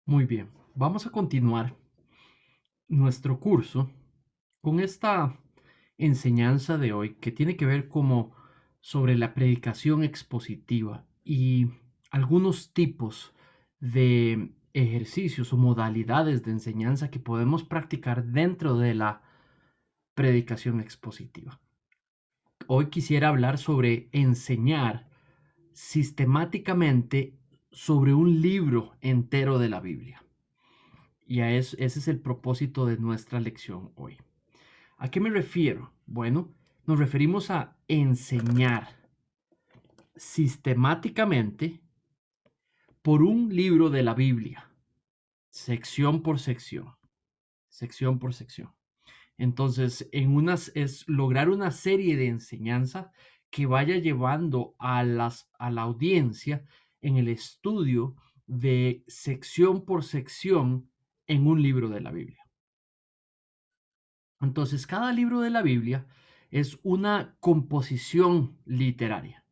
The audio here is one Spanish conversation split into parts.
Muy bien, vamos a continuar nuestro curso con esta enseñanza de hoy que tiene que ver como sobre la predicación expositiva y algunos tipos de ejercicios o modalidades de enseñanza que podemos practicar dentro de la predicación expositiva. Hoy quisiera hablar sobre enseñar sistemáticamente sobre un libro entero de la Biblia. Ese es el propósito de nuestra lección hoy. ¿A qué me refiero? Bueno, nos referimos a enseñar sistemáticamente por un libro de la Biblia, sección por sección, sección por sección. Entonces, es lograr una serie de enseñanza que vaya llevando a la audiencia en el estudio de sección por sección en un libro de la Biblia. Entonces, cada libro de la Biblia es una composición literaria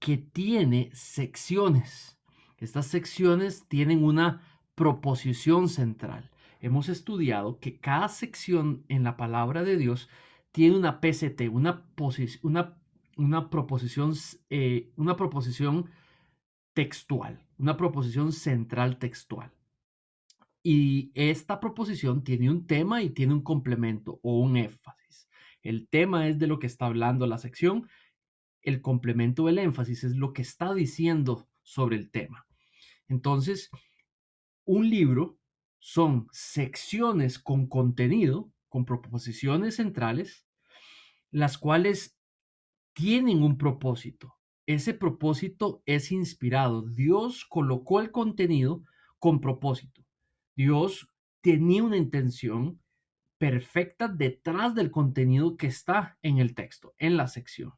que tiene secciones. Estas secciones tienen una proposición central. Hemos estudiado que cada sección en la palabra de Dios tiene una PCT, una proposición textual, una proposición central textual. Y esta proposición tiene un tema y tiene un complemento o un énfasis. El tema es de lo que está hablando la sección, el complemento o el énfasis es lo que está diciendo sobre el tema. Entonces, un libro son secciones con contenido, con proposiciones centrales, las cuales tienen un propósito. Ese propósito es inspirado. Dios colocó el contenido con propósito. Dios tenía una intención perfecta detrás del contenido que está en el texto, en la sección.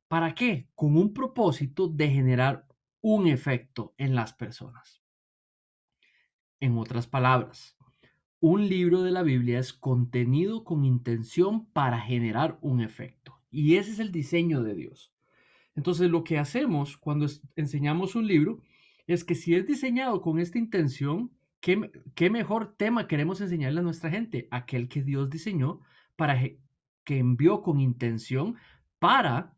¿Para qué? Con un propósito de generar un efecto en las personas. En otras palabras, un libro de la Biblia es contenido con intención para generar un efecto. Y ese es el diseño de Dios. Entonces, lo que hacemos cuando enseñamos un libro es que si es diseñado con esta intención, ¿qué mejor tema queremos enseñarle a nuestra gente? Aquel que Dios diseñó para que envió con intención para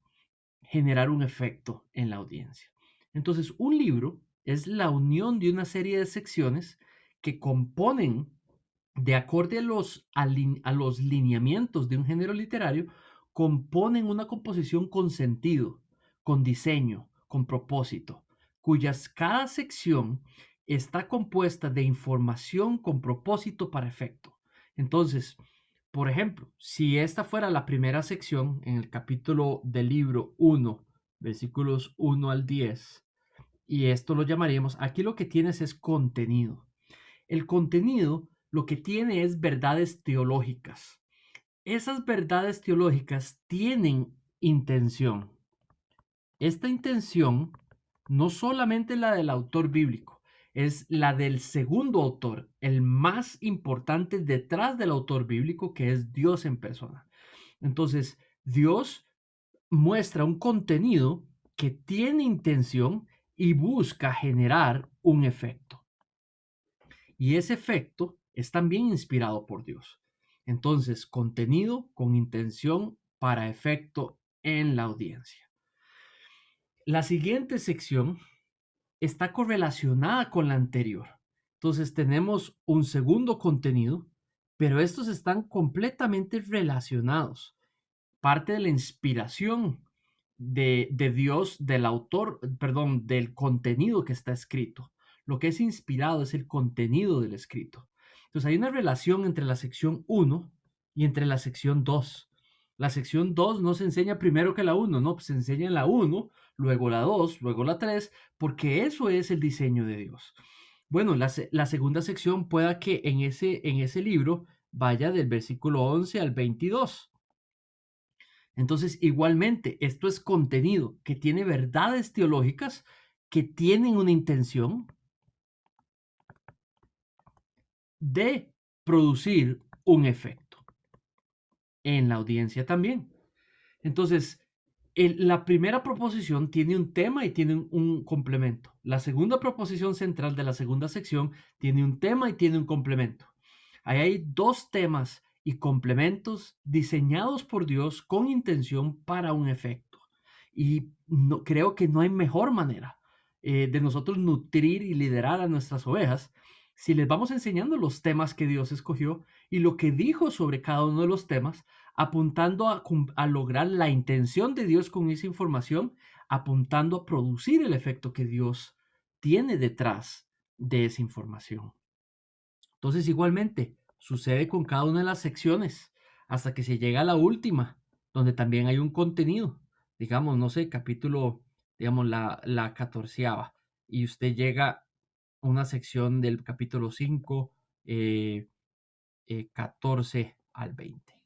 generar un efecto en la audiencia. Entonces, un libro es la unión de una serie de secciones que componen, de acuerdo a los lineamientos de un género literario, componen una composición con sentido, con diseño, con propósito, cuyas cada sección está compuesta de información con propósito para efecto. Entonces, por ejemplo, si esta fuera la primera sección en el capítulo del libro 1, versículos 1 al 10, y esto lo llamaríamos, aquí lo que tienes es contenido. El contenido lo que tiene es verdades teológicas. Esas verdades teológicas tienen intención. Esta intención no solamente la del autor bíblico, es la del segundo autor, el más importante detrás del autor bíblico, que es Dios en persona. Entonces, Dios muestra un contenido que tiene intención y busca generar un efecto. Y ese efecto es también inspirado por Dios. Entonces, contenido con intención para efecto en la audiencia. La siguiente sección está correlacionada con la anterior. Entonces tenemos un segundo contenido, pero estos están completamente relacionados. Parte de la inspiración de Dios, del autor, perdón, del contenido que está escrito. Lo que es inspirado es el contenido del escrito. Entonces hay una relación entre la sección 1 y entre la sección 2. La sección 2 no se enseña primero que la 1, no, pues se enseña en la 1, luego la 2, luego la 3, porque eso es el diseño de Dios. Bueno, la segunda sección pueda que en ese libro vaya del versículo 11 al 22. Entonces, igualmente, esto es contenido que tiene verdades teológicas que tienen una intención de producir un efecto en la audiencia también. Entonces, La primera proposición tiene un tema y tiene un complemento. La segunda proposición central de la segunda sección tiene un tema y tiene un complemento. Ahí hay dos temas y complementos diseñados por Dios con intención para un efecto. Y no, creo que no hay mejor manera de nosotros nutrir y liderar a nuestras ovejas si les vamos enseñando los temas que Dios escogió y lo que dijo sobre cada uno de los temas, apuntando a lograr la intención de Dios con esa información, apuntando a producir el efecto que Dios tiene detrás de esa información. Entonces, igualmente, sucede con cada una de las secciones hasta que se llega a la última, donde también hay un contenido, digamos, no sé, capítulo, digamos, la 14ª, y usted llega a una sección del capítulo 5, 14 al 20.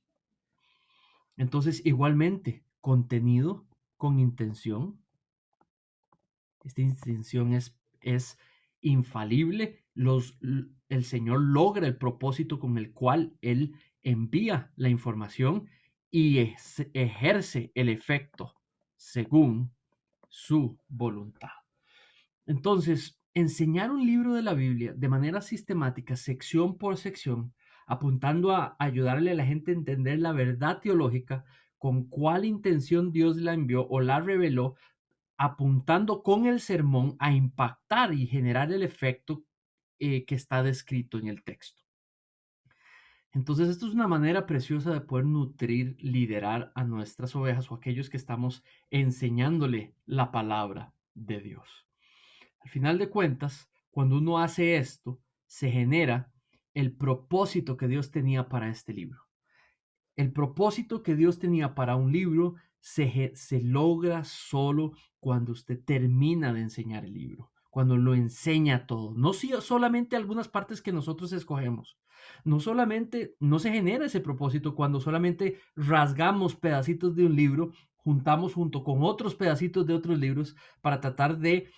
Entonces, igualmente, contenido con intención. Esta intención es infalible. El Señor logra el propósito con el cual Él envía la información y ejerce el efecto según su voluntad. Entonces, enseñar un libro de la Biblia de manera sistemática, sección por sección, apuntando a ayudarle a la gente a entender la verdad teológica, con cuál intención Dios la envió o la reveló, apuntando con el sermón a impactar y generar el efecto que está descrito en el texto. Entonces, esto es una manera preciosa de poder nutrir, liderar a nuestras ovejas o aquellos que estamos enseñándole la palabra de Dios. Al final de cuentas, cuando uno hace esto, se genera el propósito que Dios tenía para este libro. El propósito que Dios tenía para un libro se logra solo cuando usted termina de enseñar el libro, cuando lo enseña todo, no solamente algunas partes que nosotros escogemos. No solamente, no se genera ese propósito cuando solamente rasgamos pedacitos de un libro, juntamos junto con otros pedacitos de otros libros para tratar de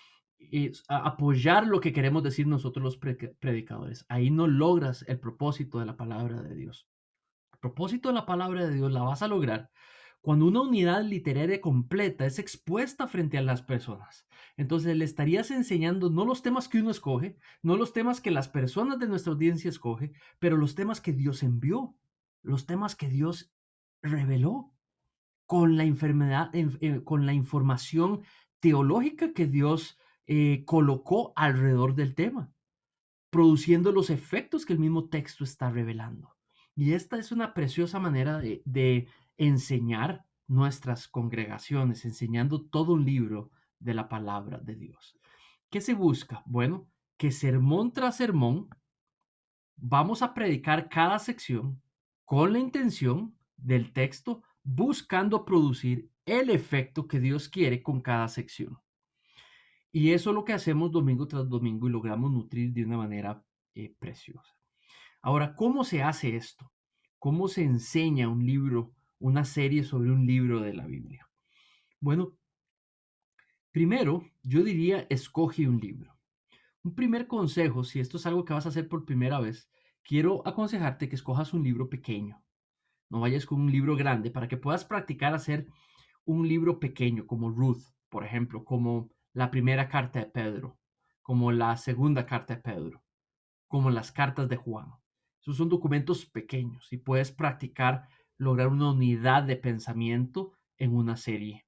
apoyar lo que queremos decir nosotros los predicadores. Ahí no logras el propósito de la palabra de Dios. El propósito de la palabra de Dios la vas a lograr cuando una unidad literaria completa es expuesta frente a las personas. Entonces le estarías enseñando no los temas que uno escoge, no los temas que las personas de nuestra audiencia escoge, pero los temas que Dios envió, los temas que Dios reveló con la enfermedad, con la información teológica que Dios colocó alrededor del tema, produciendo los efectos que el mismo texto está revelando. Y esta es una preciosa manera de enseñar nuestras congregaciones, enseñando todo un libro de la palabra de Dios. ¿Qué se busca? Bueno, que sermón tras sermón vamos a predicar cada sección con la intención del texto, buscando producir el efecto que Dios quiere con cada sección. Y eso es lo que hacemos domingo tras domingo y logramos nutrir de una manera preciosa. Ahora, ¿cómo se hace esto? ¿Cómo se enseña un libro, una serie sobre un libro de la Biblia? Bueno, primero yo diría, escoge un libro. Un primer consejo, si esto es algo que vas a hacer por primera vez, quiero aconsejarte que escojas un libro pequeño. No vayas con un libro grande para que puedas practicar hacer un libro pequeño como Ruth, por ejemplo, como la primera carta de Pedro, como la segunda carta de Pedro, como las cartas de Juan. Esos son documentos pequeños y puedes practicar lograr una unidad de pensamiento en una serie.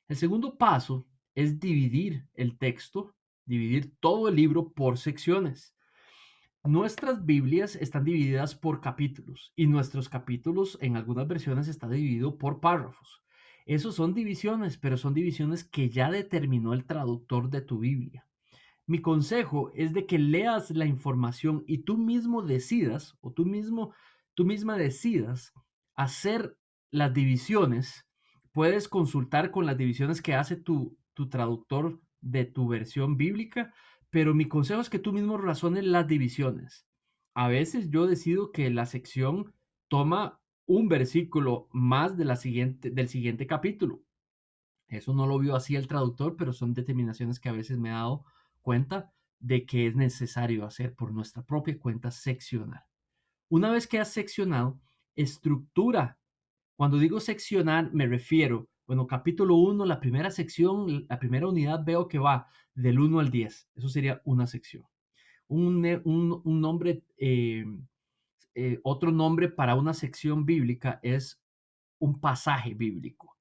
El segundo paso es dividir el texto, dividir todo el libro por secciones. Nuestras Biblias están divididas por capítulos y nuestros capítulos en algunas versiones está dividido por párrafos. Esos son divisiones, pero son divisiones que ya determinó el traductor de tu Biblia. Mi consejo es de que leas la información y tú mismo decidas o tú misma decidas hacer las divisiones. Puedes consultar con las divisiones que hace tu traductor de tu versión bíblica, pero mi consejo es que tú mismo razones las divisiones. A veces yo decido que la sección toma un versículo más del siguiente capítulo. Eso no lo vio así el traductor, pero son determinaciones que a veces me he dado cuenta de que es necesario hacer por nuestra propia cuenta, seccionar. Una vez que has seccionado, estructura. Cuando digo seccionar, me refiero, Bueno, capítulo 1, la primera sección, la primera unidad veo que va del 1 al 10. Eso sería una sección. Un nombre, otro nombre para una sección bíblica es un pasaje bíblico.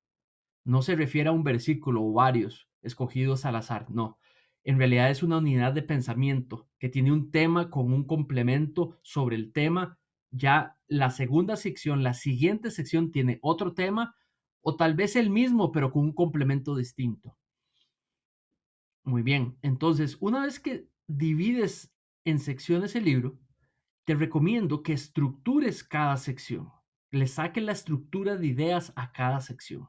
No se refiere a un versículo o varios escogidos al azar, no. En realidad es una unidad de pensamiento que tiene un tema con un complemento sobre el tema. Ya la segunda sección, la siguiente sección tiene otro tema o tal vez el mismo, pero con un complemento distinto. Muy bien, entonces una vez que divides en secciones el libro, te recomiendo que estructures cada sección, le saques la estructura de ideas a cada sección.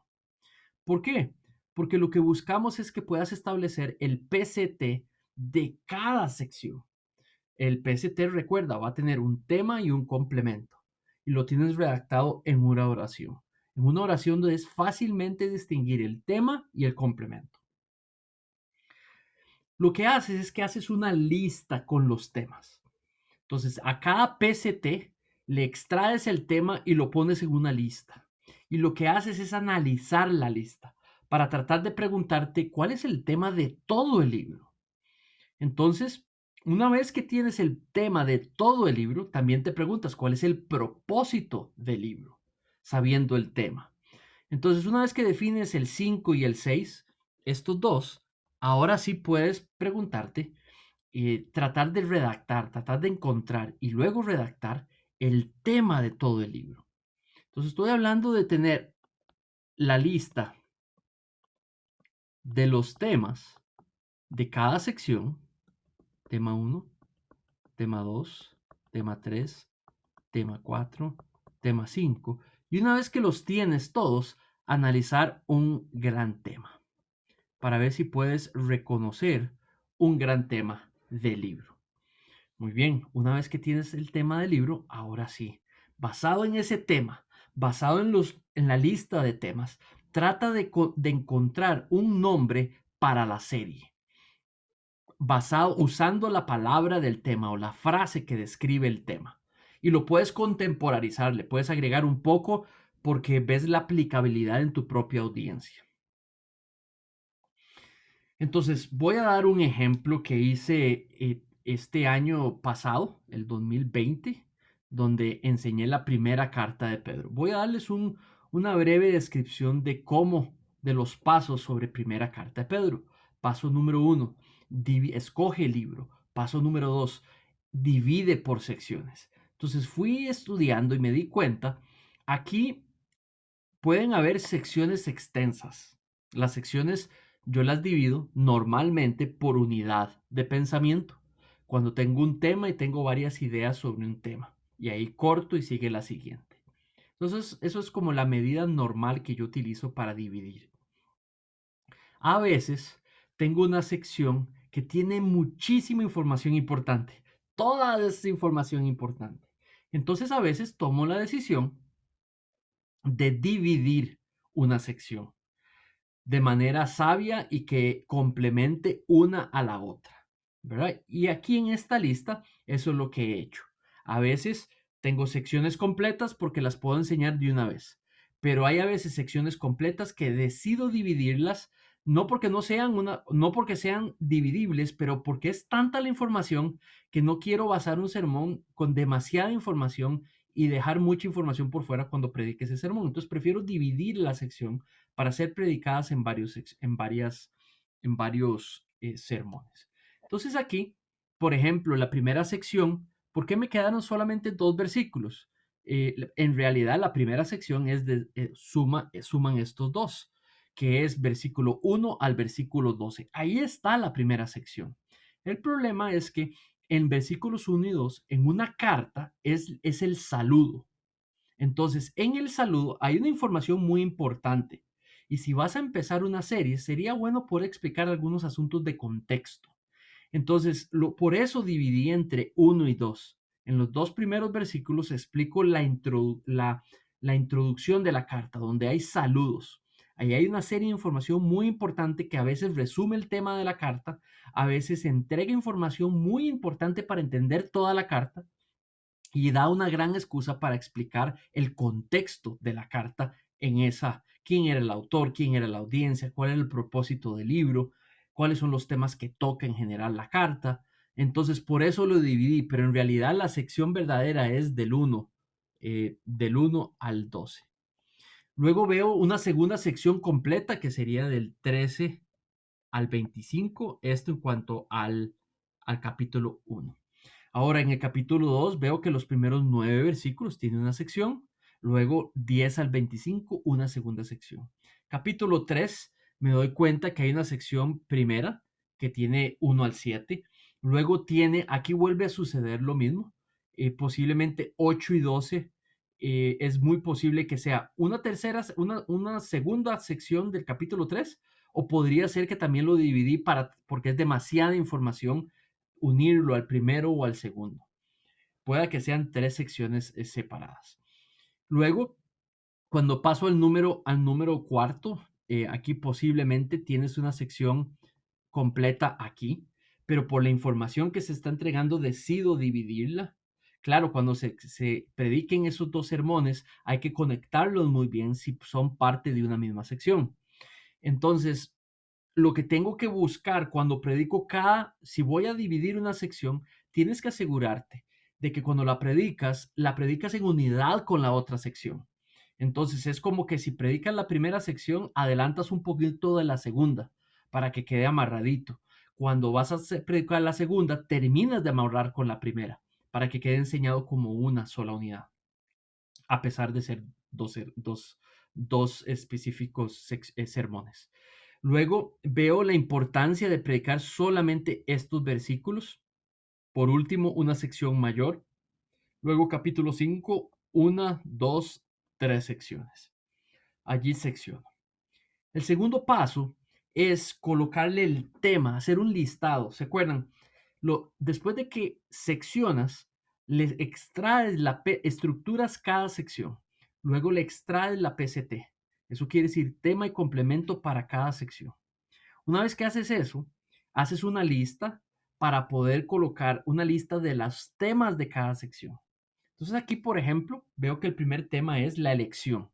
¿Por qué? Porque lo que buscamos es que puedas establecer el PCT de cada sección. El PCT, recuerda, va a tener un tema y un complemento. Y lo tienes redactado en una oración. En una oración donde es fácilmente distinguir el tema y el complemento. Lo que haces es que haces una lista con los temas. Entonces, a cada PCT le extraes el tema y lo pones en una lista. Y lo que haces es analizar la lista para tratar de preguntarte cuál es el tema de todo el libro. Entonces, una vez que tienes el tema de todo el libro, también te preguntas cuál es el propósito del libro, sabiendo el tema. Entonces, una vez que defines el 5 y el 6, estos dos, ahora sí puedes preguntarte, tratar de redactar, tratar de encontrar y luego redactar el tema de todo el libro. Entonces, estoy hablando de tener la lista de los temas de cada sección, tema 1, tema 2, tema 3, tema 4, tema 5, y una vez que los tienes todos, analizar un gran tema para ver si puedes reconocer un gran tema del libro. Muy bien, una vez que tienes el tema del libro, ahora sí, basado en ese tema, basado en la lista de temas, trata de encontrar un nombre para la serie, basado usando la palabra del tema o la frase que describe el tema. Y lo puedes contemporarizar, le puedes agregar un poco porque ves la aplicabilidad en tu propia audiencia. Entonces, voy a dar un ejemplo que hice este año pasado, el 2020, donde enseñé la primera carta de Pedro. Voy a darles una breve descripción de cómo, de los pasos sobre primera carta de Pedro. Paso número 1, escoge el libro. Paso número 2, divide por secciones. Entonces fui estudiando y me di cuenta, aquí pueden haber secciones extensas. Las secciones yo las divido normalmente por unidad de pensamiento. Cuando tengo un tema y tengo varias ideas sobre un tema. Y ahí corto y sigue la siguiente. Entonces, eso es como la medida normal que yo utilizo para dividir. A veces tengo una sección que tiene muchísima información importante. Toda esa información importante. Entonces, a veces tomo la decisión de dividir una sección de manera sabia y que complemente una a la otra, ¿verdad? Y aquí en esta lista, eso es lo que he hecho. A veces tengo secciones completas porque las puedo enseñar de una vez, pero hay a veces secciones completas que decido dividirlas, no porque sean dividibles, pero porque es tanta la información que no quiero basar un sermón con demasiada información y dejar mucha información por fuera cuando predique ese sermón. Entonces prefiero dividir la sección para ser predicadas en varios sermones. Entonces aquí, por ejemplo, la primera sección, ¿por qué me quedaron solamente 2 versículos? En realidad la primera sección es suman estos dos, que es versículo 1 al versículo 12. Ahí está la primera sección. El problema es que en versículos 1 y 2, en una carta, es el saludo. Entonces, en el saludo hay una información muy importante. Y si vas a empezar una serie, sería bueno poder explicar algunos asuntos de contexto. Entonces, por eso dividí entre 1 y 2. En los 2 primeros versículos explico la introducción de la carta, donde hay saludos. Ahí hay una serie de información muy importante que a veces resume el tema de la carta, a veces entrega información muy importante para entender toda la carta y da una gran excusa para explicar el contexto de la carta en esa, quién era el autor, quién era la audiencia, cuál era el propósito del libro, cuáles son los temas que toca en general la carta. Entonces, por eso lo dividí, pero en realidad la sección verdadera es del 1 al 12. Luego veo una segunda sección completa que sería del 13 al 25, esto en cuanto al capítulo 1. Ahora, en el capítulo 2 veo que los primeros 9 versículos tienen una sección, luego 10 al 25 una segunda sección. Capítulo 3 me doy cuenta que hay una sección primera que tiene 1 al 7, luego tiene, aquí vuelve a suceder lo mismo, posiblemente 8 y 12, es muy posible que sea una segunda sección del capítulo 3, o podría ser que también lo dividí porque es demasiada información unirlo al primero o al segundo. Pueda que sean 3 secciones separadas. Luego, cuando paso al número cuarto, aquí posiblemente tienes una sección completa aquí, pero por la información que se está entregando decido dividirla. Claro, cuando se prediquen esos dos sermones, hay que conectarlos muy bien si son parte de una misma sección. Entonces, lo que tengo que buscar cuando predico si voy a dividir una sección, tienes que asegurarte de que cuando la predicas en unidad con la otra sección. Entonces es como que si predicas la primera sección, adelantas un poquito de la segunda para que quede amarradito. Cuando vas a predicar la segunda, terminas de amarrar con la primera para que quede enseñado como una sola unidad, a pesar de ser dos específicos sermones. Luego veo la importancia de predicar solamente estos versículos. Por último, una sección mayor. Luego capítulo 5, una, dos, tres secciones. Allí secciono. El segundo paso es colocarle el tema, hacer un listado. ¿Se acuerdan? Después de que seccionas, le extraes estructuras cada sección. Luego le extraes la PCT. Eso quiere decir tema y complemento para cada sección. Una vez que haces eso, haces una lista para poder colocar una lista de los temas de cada sección. Entonces aquí, por ejemplo, veo que el primer tema es la elección.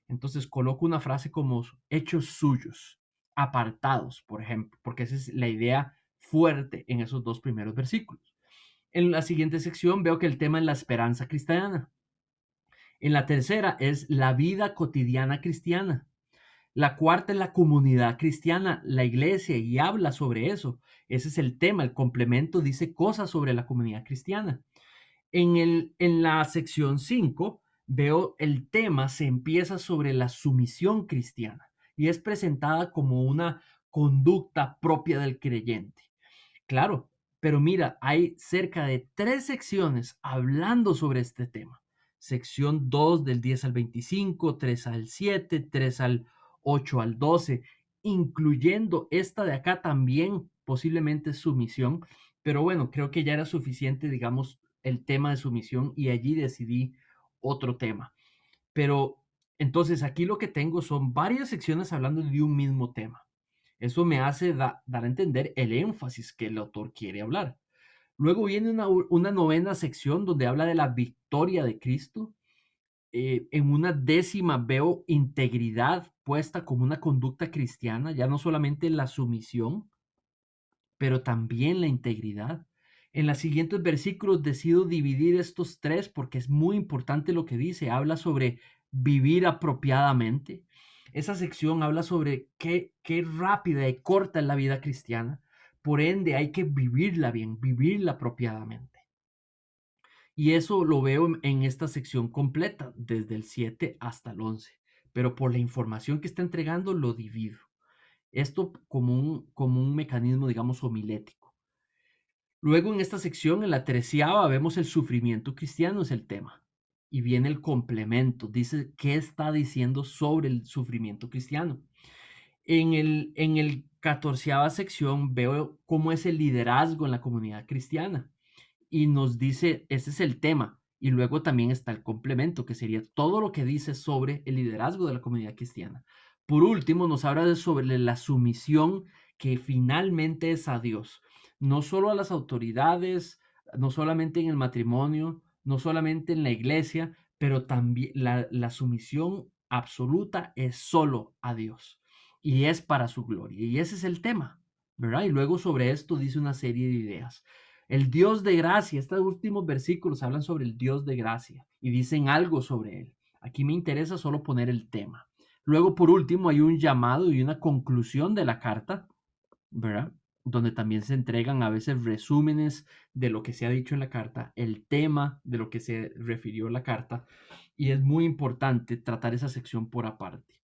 Entonces coloco una frase como hechos suyos, apartados, por ejemplo, porque esa es la idea fuerte en esos dos primeros versículos. En la siguiente sección veo que el tema es la esperanza cristiana. En la tercera es la vida cotidiana cristiana. La cuarta es la comunidad cristiana, la iglesia, y habla sobre eso. Ese es el tema. El complemento dice cosas sobre la comunidad cristiana. En la sección 5 veo el tema, se empieza sobre la sumisión cristiana y es presentada como una conducta propia del creyente. Claro, pero mira, hay cerca de 3 secciones hablando sobre este tema. Sección 2 del 10 al 25, 3 al 7, 3 al 8 al 12, incluyendo esta de acá también, posiblemente sumisión, pero bueno, creo que ya era suficiente, digamos, el tema de sumisión y allí decidí otro tema. Pero entonces aquí lo que tengo son varias secciones hablando de un mismo tema. Eso me hace dar a entender el énfasis que el autor quiere hablar. Luego viene una novena sección donde habla de la victoria de Cristo. En una décima veo integridad puesta como una conducta cristiana, ya no solamente la sumisión, pero también la integridad. En los siguientes versículos decido dividir estos tres porque es muy importante lo que dice. Habla sobre vivir apropiadamente. Esa sección habla sobre qué rápida y corta es la vida cristiana. Por ende, hay que vivirla bien, vivirla apropiadamente. Y eso lo veo en esta sección completa, desde el 7 hasta el 11. Pero por la información que está entregando, lo divido. Esto como un mecanismo, digamos, homilético. Luego en esta sección, en la 13ª, vemos el sufrimiento cristiano, es el tema. Y viene el complemento, dice qué está diciendo sobre el sufrimiento cristiano. En el 14ª sección veo cómo es el liderazgo en la comunidad cristiana. Y nos dice, ese es el tema. Y luego también está el complemento, que sería todo lo que dice sobre el liderazgo de la comunidad cristiana. Por último, nos habla sobre la sumisión que finalmente es a Dios, no solo a las autoridades, no solamente en el matrimonio, no solamente en la iglesia, pero también la sumisión absoluta es solo a Dios y es para su gloria. Y ese es el tema, ¿verdad? Y luego sobre esto dice una serie de ideas. El Dios de gracia, estos últimos versículos hablan sobre el Dios de gracia y dicen algo sobre él. Aquí me interesa solo poner el tema. Luego, por último, hay un llamado y una conclusión de la carta, ¿verdad? Donde también se entregan a veces resúmenes de lo que se ha dicho en la carta, el tema de lo que se refirió la carta, y es muy importante tratar esa sección por aparte.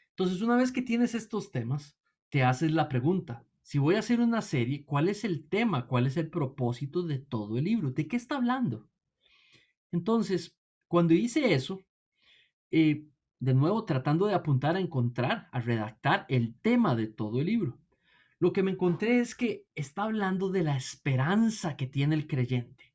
Entonces, una vez que tienes estos temas, te haces la pregunta, si voy a hacer una serie, ¿cuál es el tema? ¿Cuál es el propósito de todo el libro? ¿De qué está hablando? Entonces, cuando hice eso, eh, de nuevo tratando de apuntar a encontrar, a redactar el tema de todo el libro, lo que me encontré es que está hablando de la esperanza que tiene el creyente.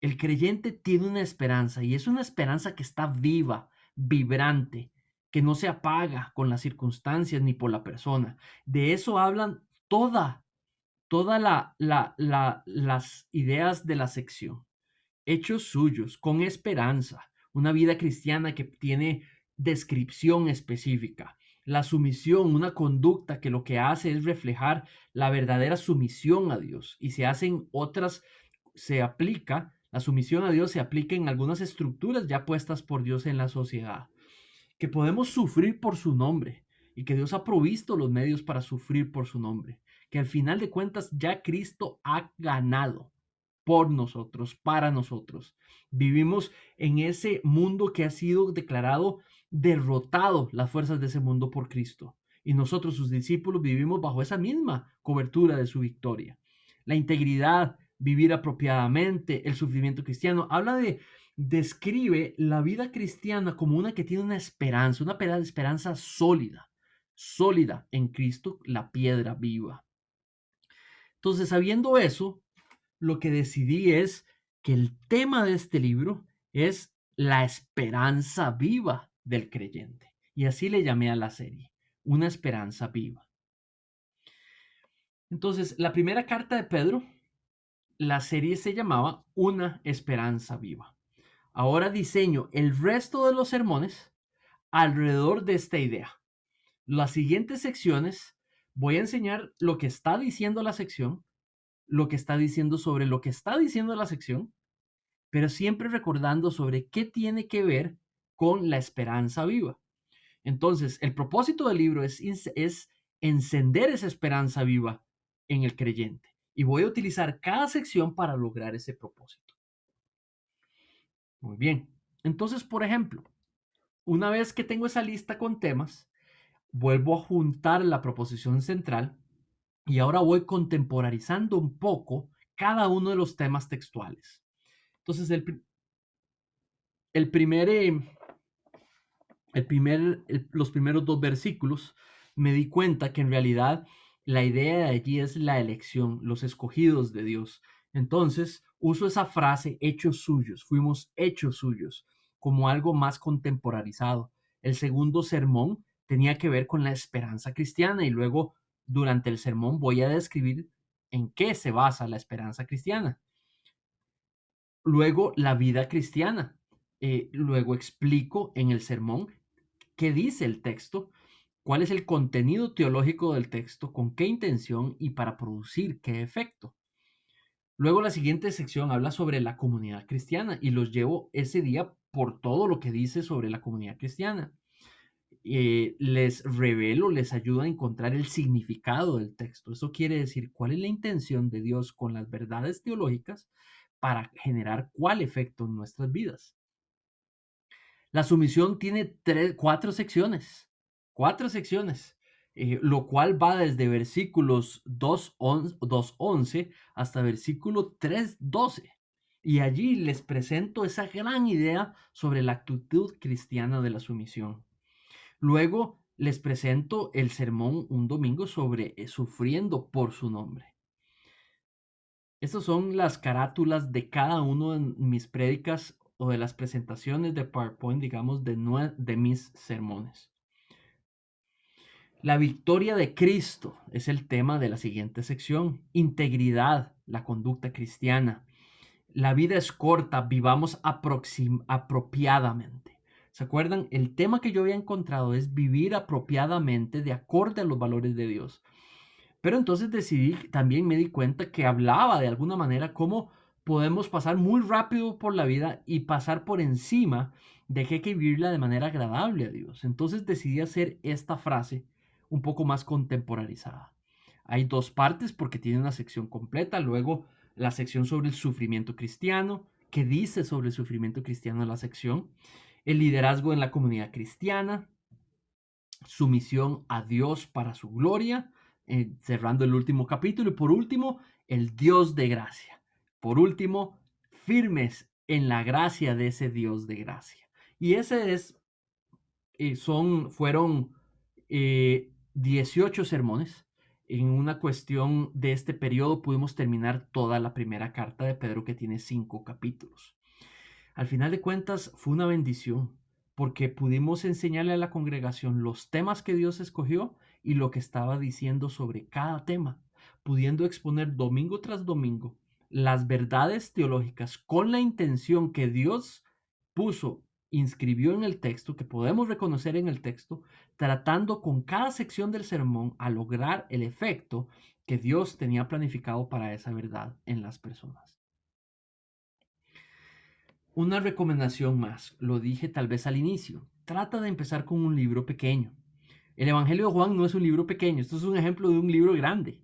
El creyente tiene una esperanza y es una esperanza que está viva, vibrante, que no se apaga con las circunstancias ni por la persona. De eso hablan las ideas de la sección. Hechos suyos, con esperanza, una vida cristiana que tiene descripción específica. La sumisión, una conducta que lo que hace es reflejar la verdadera sumisión a Dios y se hacen otras, se aplica, la sumisión a Dios se aplica en algunas estructuras ya puestas por Dios en la sociedad, que podemos sufrir por su nombre y que Dios ha provisto los medios para sufrir por su nombre, que al final de cuentas ya Cristo ha ganado por nosotros, para nosotros. Vivimos en ese mundo que ha sido declarado derrotado, las fuerzas de ese mundo por Cristo. Y nosotros, sus discípulos, vivimos bajo esa misma cobertura de su victoria. La integridad, vivir apropiadamente, el sufrimiento cristiano, describe la vida cristiana como una que tiene una esperanza, una esperanza sólida, sólida en Cristo, la piedra viva. Entonces, sabiendo eso, lo que decidí es que el tema de este libro es la esperanza viva del creyente. Y así le llamé a la serie, una esperanza viva. Entonces, la primera carta de Pedro, la serie se llamaba Una esperanza viva. Ahora diseño el resto de los sermones alrededor de esta idea. Las siguientes secciones voy a enseñar lo que está diciendo la sección, lo que está diciendo sobre lo que está diciendo la sección, pero siempre recordando sobre qué tiene que ver con la esperanza viva. Entonces, el propósito del libro es encender esa esperanza viva en el creyente. Y voy a utilizar cada sección para lograr ese propósito. Muy bien. Entonces, por ejemplo, una vez que tengo esa lista con temas, vuelvo a juntar la proposición central y ahora voy contemporarizando un poco cada uno de los temas textuales. Entonces, el primer, los primeros dos versículos, me di cuenta que en realidad la idea de allí es la elección, los escogidos de Dios. Entonces, uso esa frase, hechos suyos, fuimos hechos suyos, como algo más contemporarizado. El segundo sermón tenía que ver con la esperanza cristiana y luego durante el sermón voy a describir en qué se basa la esperanza cristiana. Luego, la vida cristiana. Luego explico en el sermón qué dice el texto, cuál es el contenido teológico del texto, con qué intención y para producir qué efecto. Luego la siguiente sección habla sobre la comunidad cristiana y los llevo ese día por todo lo que dice sobre la comunidad cristiana. Les revelo, les ayuda a encontrar el significado del texto. Eso quiere decir cuál es la intención de Dios con las verdades teológicas para generar cuál efecto en nuestras vidas. La sumisión tiene cuatro secciones, lo cual va desde versículos 2:11 hasta versículo 3:12. Y allí les presento esa gran idea sobre la actitud cristiana de la sumisión. Luego les presento el sermón un domingo sobre sufriendo por su nombre. Estas son las carátulas de cada uno de mis prédicas o de las presentaciones de PowerPoint, digamos, de mis sermones. La victoria de Cristo es el tema de la siguiente sección. Integridad, la conducta cristiana. La vida es corta, vivamos apropiadamente. ¿Se acuerdan? El tema que yo había encontrado es vivir apropiadamente de acorde a los valores de Dios. Pero entonces decidí, también me di cuenta que hablaba de alguna manera cómo podemos pasar muy rápido por la vida y pasar por encima de que hay que vivirla de manera agradable a Dios. Entonces decidí hacer esta frase un poco más contemporarizada. Hay dos partes porque tiene una sección completa, luego la sección sobre el sufrimiento cristiano, que dice sobre el sufrimiento cristiano la sección, el liderazgo en la comunidad cristiana, sumisión a Dios para su gloria, cerrando el último capítulo. Y por último, el Dios de gracia. Por último, firmes en la gracia de ese Dios de gracia. Y ese es, fueron 18 sermones. En una cuestión de este periodo pudimos terminar toda la primera carta de Pedro, que tiene 5 capítulos. Al final de cuentas fue una bendición porque pudimos enseñarle a la congregación los temas que Dios escogió y lo que estaba diciendo sobre cada tema, pudiendo exponer domingo tras domingo las verdades teológicas con la intención que Dios puso, inscribió en el texto, que podemos reconocer en el texto, tratando con cada sección del sermón a lograr el efecto que Dios tenía planificado para esa verdad en las personas. Una recomendación más, lo dije tal vez al inicio, trata de empezar con un libro pequeño. El Evangelio de Juan no es un libro pequeño, esto es un ejemplo de un libro grande,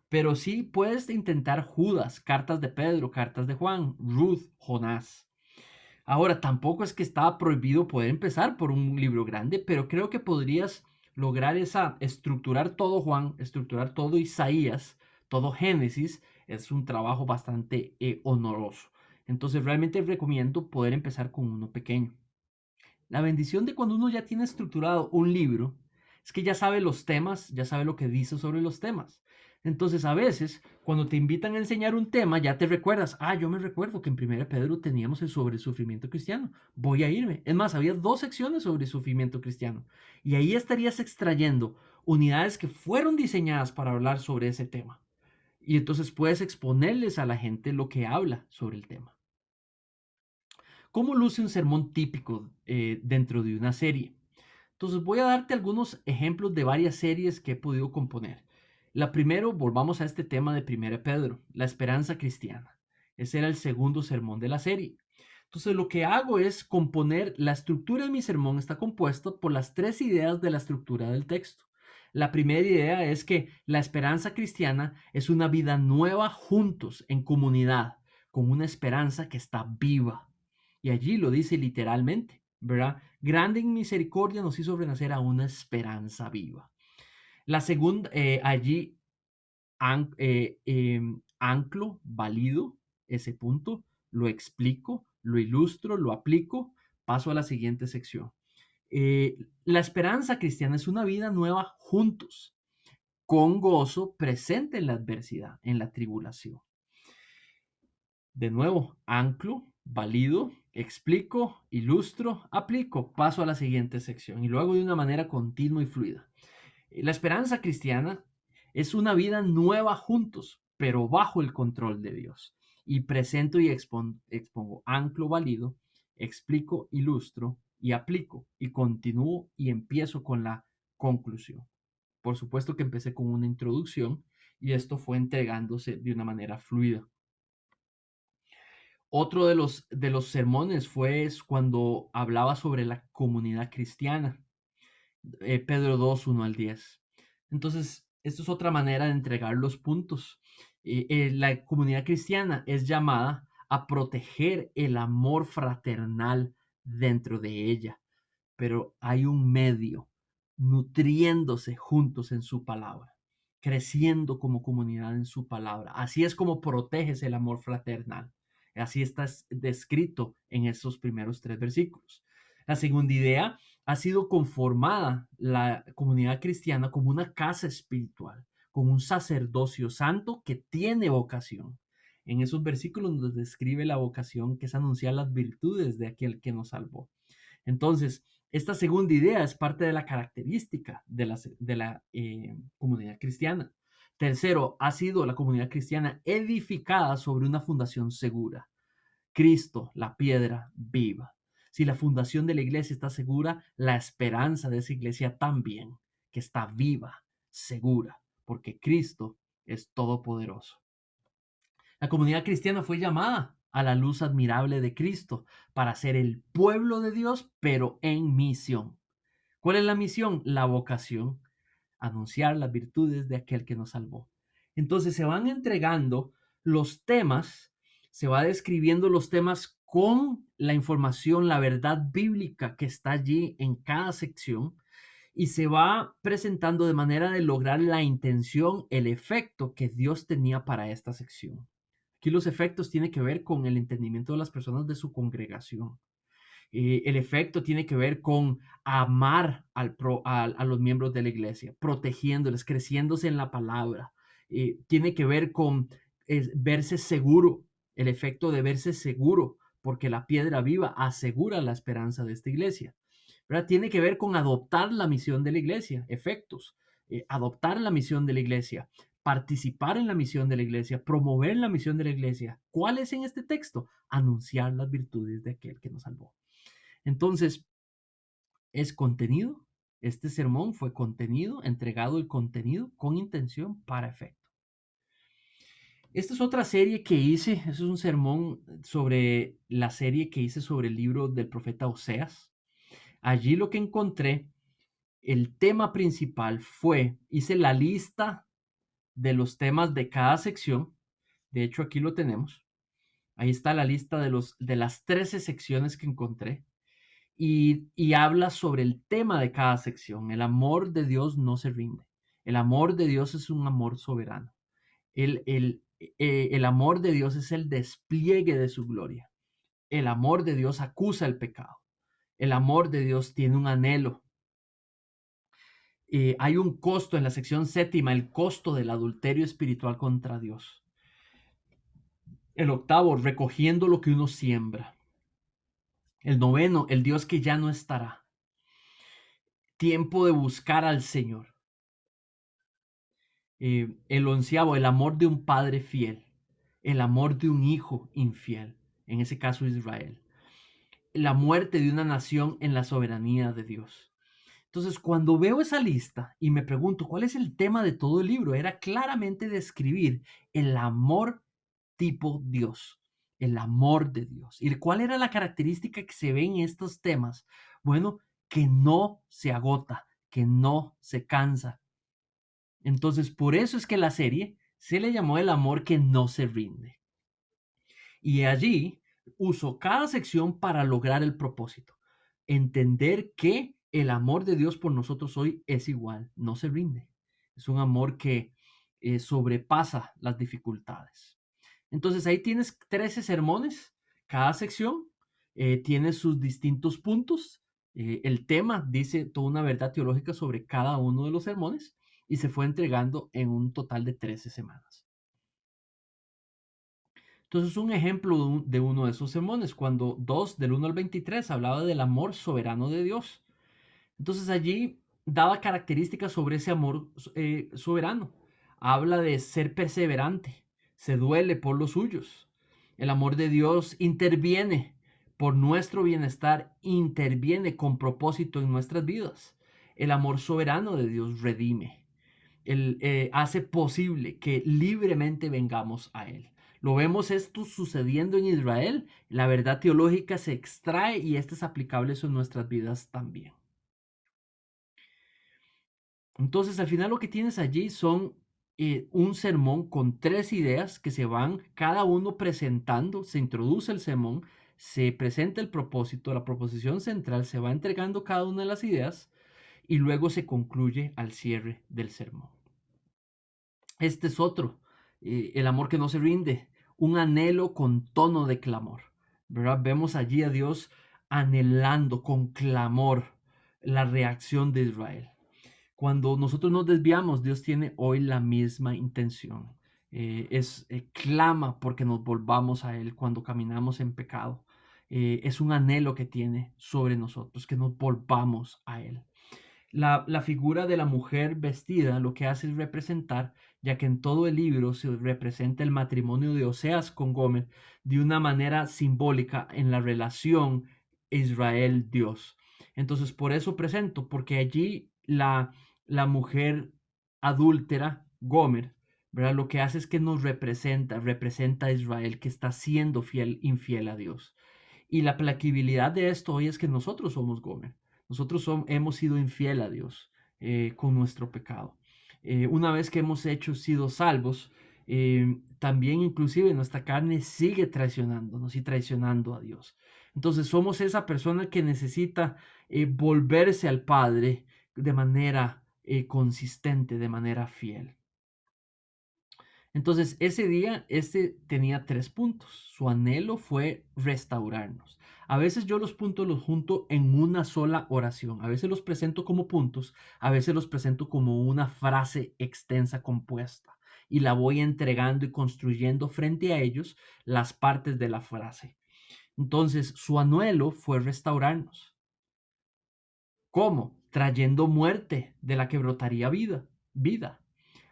pero sí puedes intentar Judas, cartas de Pedro, cartas de Juan, Ruth, Jonás. Ahora, tampoco es que estaba prohibido poder empezar por un libro grande, pero creo que podrías lograr estructurar todo Juan, estructurar todo Isaías, todo Génesis, es un trabajo bastante honoroso. Entonces realmente recomiendo poder empezar con uno pequeño. La bendición de cuando uno ya tiene estructurado un libro es que ya sabe los temas, ya sabe lo que dice sobre los temas. Entonces a veces cuando te invitan a enseñar un tema ya te recuerdas, yo me recuerdo que en 1 Pedro teníamos el sobre el sufrimiento cristiano, voy a irme. Es más, había 2 secciones sobre sufrimiento cristiano y ahí estarías extrayendo unidades que fueron diseñadas para hablar sobre ese tema. Y entonces puedes exponerles a la gente lo que habla sobre el tema. ¿Cómo luce un sermón típico dentro de una serie? Entonces voy a darte algunos ejemplos de varias series que he podido componer. La primero, volvamos a este tema de 1 Pedro, la esperanza cristiana. Ese era el segundo sermón de la serie. Entonces lo que hago es componer, la estructura de mi sermón está compuesta por las 3 ideas de la estructura del texto. La primera idea es que la esperanza cristiana es una vida nueva juntos, en comunidad, con una esperanza que está viva. Y allí lo dice literalmente, ¿verdad? Grande en misericordia nos hizo renacer a una esperanza viva. La segunda, allí anclo, valido ese punto, lo explico, lo ilustro, lo aplico, paso a la siguiente sección. La esperanza cristiana es una vida nueva juntos, con gozo presente en la adversidad, en la tribulación. De nuevo, anclo, valido, explico, ilustro, aplico, paso a la siguiente sección y lo hago de una manera continua y fluida. La esperanza cristiana es una vida nueva juntos, pero bajo el control de Dios. Y presento y expongo, anclo, valido, explico, ilustro y aplico y continúo y empiezo con la conclusión. Por supuesto que empecé con una introducción y esto fue entregándose de una manera fluida. Otro de los sermones fue cuando hablaba sobre la comunidad cristiana, Pedro 2, 1 al 10. Entonces, esto es otra manera de entregar los puntos. La comunidad cristiana es llamada a proteger el amor fraternal dentro de ella, pero hay un medio, nutriéndose juntos en su palabra, creciendo como comunidad en su palabra. Así es como proteges el amor fraternal. Así está descrito en esos primeros 3 versículos. La segunda idea, ha sido conformada la comunidad cristiana como una casa espiritual, con un sacerdocio santo que tiene vocación. En esos versículos nos describe la vocación, que es anunciar las virtudes de aquel que nos salvó. Entonces, esta segunda idea es parte de la característica de la comunidad cristiana. Tercero, ha sido la comunidad cristiana edificada sobre una fundación segura. Cristo, la piedra viva. Si la fundación de la iglesia está segura, la esperanza de esa iglesia también, que está viva, segura, porque Cristo es todopoderoso. La comunidad cristiana fue llamada a la luz admirable de Cristo para ser el pueblo de Dios, pero en misión. ¿Cuál es la misión? La vocación, anunciar las virtudes de aquel que nos salvó. Entonces se van entregando los temas, se va describiendo los temas con la información, la verdad bíblica que está allí en cada sección y se va presentando de manera de lograr la intención, el efecto que Dios tenía para esta sección. Aquí los efectos tienen que ver con el entendimiento de las personas de su congregación. El efecto tiene que ver con amar a los miembros de la iglesia, protegiéndoles, creciéndose en la palabra. Tiene que ver con verse seguro, el efecto de verse seguro, porque la piedra viva asegura la esperanza de esta iglesia. ¿Verdad? Tiene que ver con adoptar la misión de la iglesia, efectos, adoptar la misión de la iglesia, participar en la misión de la iglesia, promover la misión de la iglesia. ¿Cuál es en este texto? Anunciar las virtudes de aquel que nos salvó. Entonces, es contenido. Este sermón fue contenido, entregado el contenido con intención para efecto. Esta es otra serie que hice, es un sermón sobre la serie que hice sobre el libro del profeta Oseas. Allí lo que encontré, el tema principal fue, hice la lista de los temas de cada sección. De hecho, aquí lo tenemos. Ahí está la lista de las 13 secciones que encontré. Y habla sobre el tema de cada sección. El amor de Dios no se rinde. El amor de Dios es un amor soberano. El amor de Dios es el despliegue de su gloria. El amor de Dios acusa el pecado. El amor de Dios tiene un anhelo. Hay un costo en la sección séptima, el costo del adulterio espiritual contra Dios. El octavo, recogiendo lo que uno siembra. El noveno, el Dios que ya no estará. Tiempo de buscar al Señor. El onceavo, el amor de un padre fiel, el amor de un hijo infiel, en ese caso Israel, la muerte de una nación en la soberanía de Dios. Entonces, cuando veo esa lista y me pregunto cuál es el tema de todo el libro, era claramente describir el amor tipo Dios, el amor de Dios. ¿Y cuál era la característica que se ve en estos temas? Bueno, que no se agota, que no se cansa. Entonces, por eso es que la serie se le llamó El amor que no se rinde. Y allí uso cada sección para lograr el propósito. Entender que el amor de Dios por nosotros hoy es igual, no se rinde. Es un amor que sobrepasa las dificultades. Entonces ahí tienes 13 sermones, cada sección tiene sus distintos puntos. El tema dice toda una verdad teológica sobre cada uno de los sermones y se fue entregando en un total de 13 semanas. Entonces, un ejemplo de uno de esos sermones, cuando 2 del 1 al 23 hablaba del amor soberano de Dios. Entonces allí daba características sobre ese amor soberano. Habla de ser perseverante, se duele por los suyos. El amor de Dios interviene por nuestro bienestar, interviene con propósito en nuestras vidas. El amor soberano de Dios redime. Él hace posible que libremente vengamos a Él. Lo vemos esto sucediendo en Israel. La verdad teológica se extrae y esta es aplicable en nuestras vidas también. Entonces, al final lo que tienes allí son un sermón con 3 ideas que se van cada uno presentando, se introduce el sermón, se presenta el propósito, la proposición central, se va entregando cada una de las ideas y luego se concluye al cierre del sermón. Este es otro, el amor que no se rinde, un anhelo con tono de clamor, ¿verdad? Vemos allí a Dios anhelando con clamor la reacción de Israel. Cuando nosotros nos desviamos, Dios tiene hoy la misma intención. Clama porque nos volvamos a Él cuando caminamos en pecado. Es un anhelo que tiene sobre nosotros, que nos volvamos a Él. La figura de la mujer vestida lo que hace es representar, ya que en todo el libro se representa el matrimonio de Oseas con Gomer de una manera simbólica en la relación Israel Dios. Entonces, por eso presento, porque allí la mujer adúltera, Gomer, ¿verdad? Lo que hace es que nos representa a Israel que está siendo infiel a Dios. Y la plaquibilidad de esto hoy es que nosotros somos Gomer. Nosotros hemos sido infiel a Dios con nuestro pecado. Una vez que hemos sido salvos, también inclusive nuestra carne sigue traicionándonos y traicionando a Dios. Entonces somos esa persona que necesita volverse al Padre de manera consistente, de manera fiel. Entonces, ese día, este tenía 3 puntos. Su anhelo fue restaurarnos. A veces yo los junto en una sola oración. A veces los presento como puntos, a veces los presento como una frase extensa compuesta. Y la voy entregando y construyendo frente a ellos las partes de la frase. Entonces, su anhelo fue restaurarnos. ¿Cómo? Trayendo muerte de la que brotaría vida.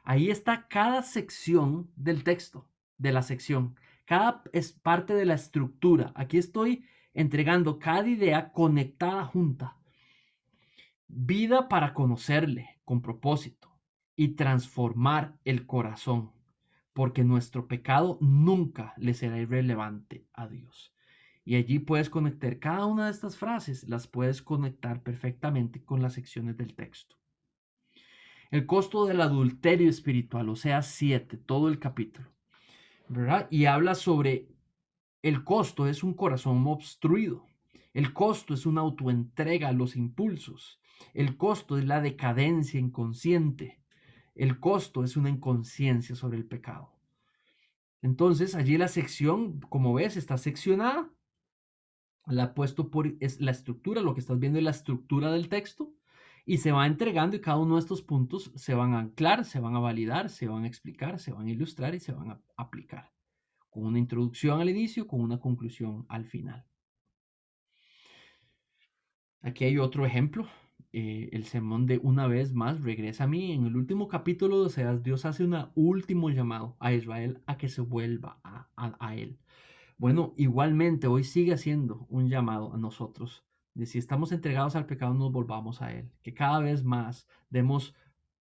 Ahí está cada sección del texto, de la sección. Cada es parte de la estructura. Aquí estoy entregando cada idea conectada junta. Vida para conocerle con propósito y transformar el corazón, porque nuestro pecado nunca le será irrelevante a Dios. Y allí puedes conectar cada una de estas frases, las puedes conectar perfectamente con las secciones del texto. El costo del adulterio espiritual, o sea, 7, todo el capítulo, ¿verdad? Y habla sobre el costo es un corazón obstruido. El costo es una autoentrega a los impulsos. El costo es la decadencia inconsciente. El costo es una inconsciencia sobre el pecado. Entonces, allí la sección, como ves, está seccionada. La he puesto es la estructura, lo que estás viendo es la estructura del texto. Y se va entregando y cada uno de estos puntos se van a anclar, se van a validar, se van a explicar, se van a ilustrar y se van a aplicar. Con una introducción al inicio, con una conclusión al final. Aquí hay otro ejemplo, el sermón de una vez más regresa a mí. En el último capítulo de Oseas, Dios hace un último llamado a Israel a que se vuelva a Él. Bueno, igualmente hoy sigue haciendo un llamado a nosotros de si estamos entregados al pecado, nos volvamos a Él. Que cada vez más demos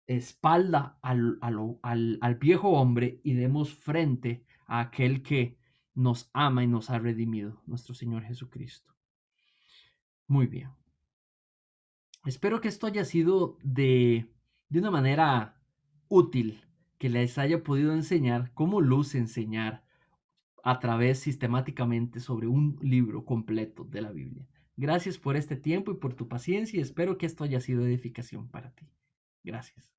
espalda al viejo hombre y demos frente a aquel que nos ama y nos ha redimido, nuestro Señor Jesucristo. Muy bien. Espero que esto haya sido de una manera útil, que les haya podido enseñar cómo luce enseñar a través sistemáticamente sobre un libro completo de la Biblia. Gracias por este tiempo y por tu paciencia y espero que esto haya sido edificación para ti. Gracias.